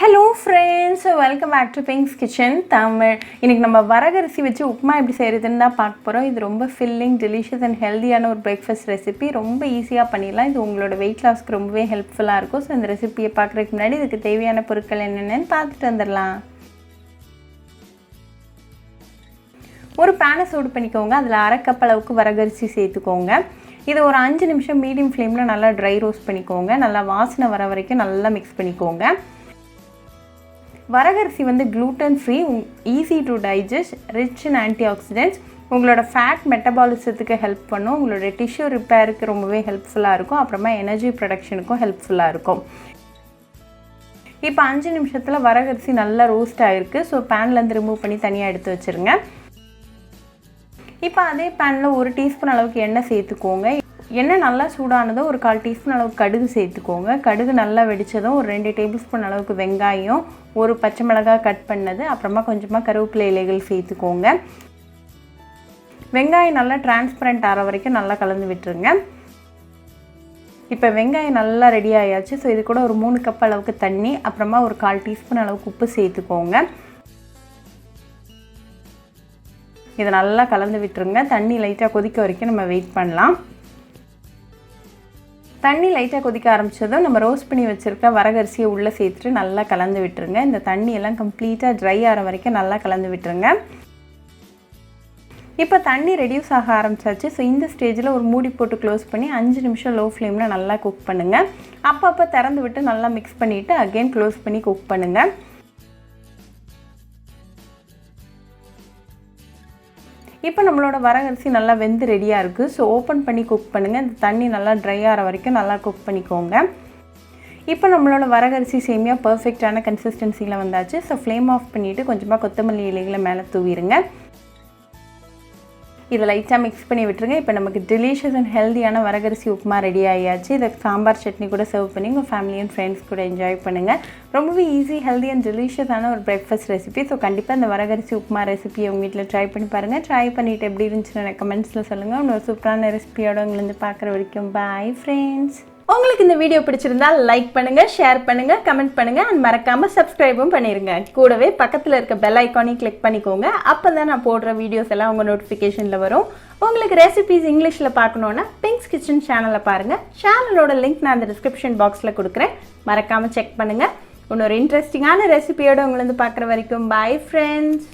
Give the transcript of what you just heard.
Hello friends, welcome back to Pink's Kitchen Tamil. இன்னைக்கு நம்ம வரகரிசி வச்சு உப்புமா எப்படி செய்யறதுன்னு தான் பார்க்க போறோம். இது ரொம்ப filling, delicious and healthyயான ஒரு breakfast recipe. ரொம்ப ஈஸியா பண்ணிடலாம். இது உங்களோட weight lossக்கு ரொம்பவே ஹெல்ப்ஃபுல்லா இருக்கும். சோ இந்த ரெசிபியை பார்க்கறதுக்கு முன்னாடி இதுக்கு தேவையான பொருட்கள் என்னென்னன்னு பார்த்துட்டு வந்துடலாம். ஒரு pan சூடு பண்ணிக்கோங்க. அதுல 1/2 கப் அளவுக்கு வரகரிசி சேர்த்துக்கோங்க. இது ஒரு 5 நிமிஷம் மீடியம் ஃப்ளேம்ல நல்லா dry roast பண்ணிக்கோங்க. நல்லா வாசனை வர வரைக்கும் நல்லா mix பண்ணிக்கோங்க. வரகரிசி வந்து gluten free, easy to digest, rich in antioxidants. உங்களோட fat metabolismத்துக்கு ஹெல்ப் பண்ணும். உங்களோட tissue repairக்கு ரொம்பவே ஹெல்ப்ஃபுல்லா இருக்கும். அப்புறமா எனர்ஜி ப்ரொடக்ஷனுக்கும் ஹெல்ப்ஃபுல்லா இருக்கும். இப்போ 5 நிமிஷத்துல வரகரிசி நல்லா ரோஸ்ட் ஆயிருக்கு. சோ panல இருந்து ரிமூவ் பண்ணி தனியா எடுத்து வச்சிருங்க. இப்போ அதே panல 1 டீஸ்பூன் அளவுக்கு எண்ணெய் சேர்த்துக்கோங்க. எண்ணெய் நல்லா சூடானதும் ஒரு 1/4 டீஸ்பூன் அளவுக்கு கடுகு சேர்த்துக்கோங்க. கடுகு நல்லா வெடிச்சதும் ஒரு 2 டேபிள்ஸ்பூன் அளவுக்கு வெங்காயம், ஒரு பச்சை மிளகாய் கட் பண்ணது, அப்புறமா கொஞ்சமா கருவேப்பிலை இலைகள் சேர்த்துக்கோங்க. வெங்காயம் நல்லா டிரான்ஸ்பரண்ட் ஆற வரைக்கும் நல்லா கலந்து விட்டுருங்க. இப்போ வெங்காயம் நல்லா ரெடி ஆயாச்சு. ஸோ இது கூட ஒரு 3 கப் அளவுக்கு தண்ணி, அப்புறமா ஒரு 1/4 டீஸ்பூன் அளவுக்கு உப்பு சேர்த்துக்கோங்க. இதை நல்லா கலந்து விட்டுருங்க. தண்ணி லைட்டாக கொதிக்க வரைக்கும் நம்ம வெயிட் பண்ணலாம். தண்ணி லைட்டாக கொதிக்க ஆரம்பிச்சதும் நம்ம ரோஸ்ட் பண்ணி வச்சுருக்க வரகரிசியை உள்ளே சேர்த்துட்டு நல்லா கலந்து விட்டுருங்க. இந்த தண்ணி எல்லாம் கம்ப்ளீட்டாக ட்ரை ஆகிற வரைக்கும் நல்லா கலந்து விட்டுருங்க. இப்போ தண்ணி ரெடியூஸ் ஆக ஆரம்பிச்சாச்சு. ஸோ இந்த ஸ்டேஜில் ஒரு மூடி போட்டு க்ளோஸ் பண்ணி 5 நிமிஷம் லோ ஃப்ளேமில் நல்லா குக் பண்ணுங்கள். அப்பப்போ திறந்து விட்டு நல்லா மிக்ஸ் பண்ணிவிட்டு அகெயின் க்ளோஸ் பண்ணி குக் பண்ணுங்கள். இப்போ நம்மளோட வரகரிசி நல்லா வெந்து ரெடியாக இருக்குது. ஸோ ஓப்பன் பண்ணி குக் பண்ணுங்கள். இந்த தண்ணி நல்லா ட்ரை ஆகிற வரைக்கும் நல்லா குக் பண்ணிக்கோங்க. இப்போ நம்மளோட வரகரிசி சேமியா பர்ஃபெக்டான கன்சிஸ்டன்சியில் வந்தாச்சு. ஸோ ஃப்ளேம் ஆஃப் பண்ணிவிட்டு கொஞ்சமாக கொத்தமல்லி இலைகளை மேலே தூவிடுங்க. இதை லைட்டாக மிக்ஸ் பண்ணி விட்டுருங்க. இப்போ நமக்கு டெலிஷியஸ் அண்ட் ஹெல்தியான வரகரிசி உப்புமா ரெடி ஆகியாச்சு. இதை சாம்பார் சட்னி கூட சர்வ் பண்ணி உங்கள் ஃபேமிலி அண்ட் ஃப்ரெண்ட்ஸ் கூட என்ஜாய் பண்ணுங்கள். ரொம்பவே ஈஸி, ஹெல்தி அண்ட் டெலிஷியஸான ஒரு பிரேக்ஃபாஸ்ட் ரெசிபி. ஸோ கண்டிப்பாக இந்த வரகரிசி உப்புமா ரெசிபியை உங்கள் வீட்டில் ட்ரை பண்ணி பாருங்கள். ட்ரை பண்ணிவிட்டு எப்படி இருந்துச்சுன்னு எனக்கு கமெண்ட்ஸில் சொல்லுங்கள். இன்னொரு சூப்பரான ரெசிபியோட உங்களை பார்க்குற வரைக்கும் பாய் ஃப்ரெண்ட்ஸ். உங்களுக்கு இந்த வீடியோ பிடிச்சிருந்தா லைக் பண்ணுங்க, ஷேர் பண்ணுங்க, கமெண்ட் பண்ணுங்க அண்ட் மறக்காம சப்ஸ்கிரைபும் பண்ணிருங்க. கூடவே பக்கத்துல இருக்க பெல் ஐகானையும் கிளிக் பண்ணிக்கோங்க. அப்பதான் நான் போடுற வீடியோஸ் எல்லாம் உங்க நோட்டிஃபிகேஷன்ல வரும். உங்களுக்கு ரெசிபிஸ் இங்கிலீஷ்ல பார்க்கணும்னா பிங்க்ஸ் கிச்சன் சேனலை பாருங்க. சேனலோட லிங்க் நான் அந்த டிஸ்கிரிப்ஷன் பாக்ஸ்ல கொடுக்குறேன். மறக்காம செக் பண்ணுங்க. இன்னொரு இன்ட்ரெஸ்டிங்கான ரெசிபியோட உங்களை பார்க்குற வரைக்கும் பாய் ஃப்ரெண்ட்ஸ்.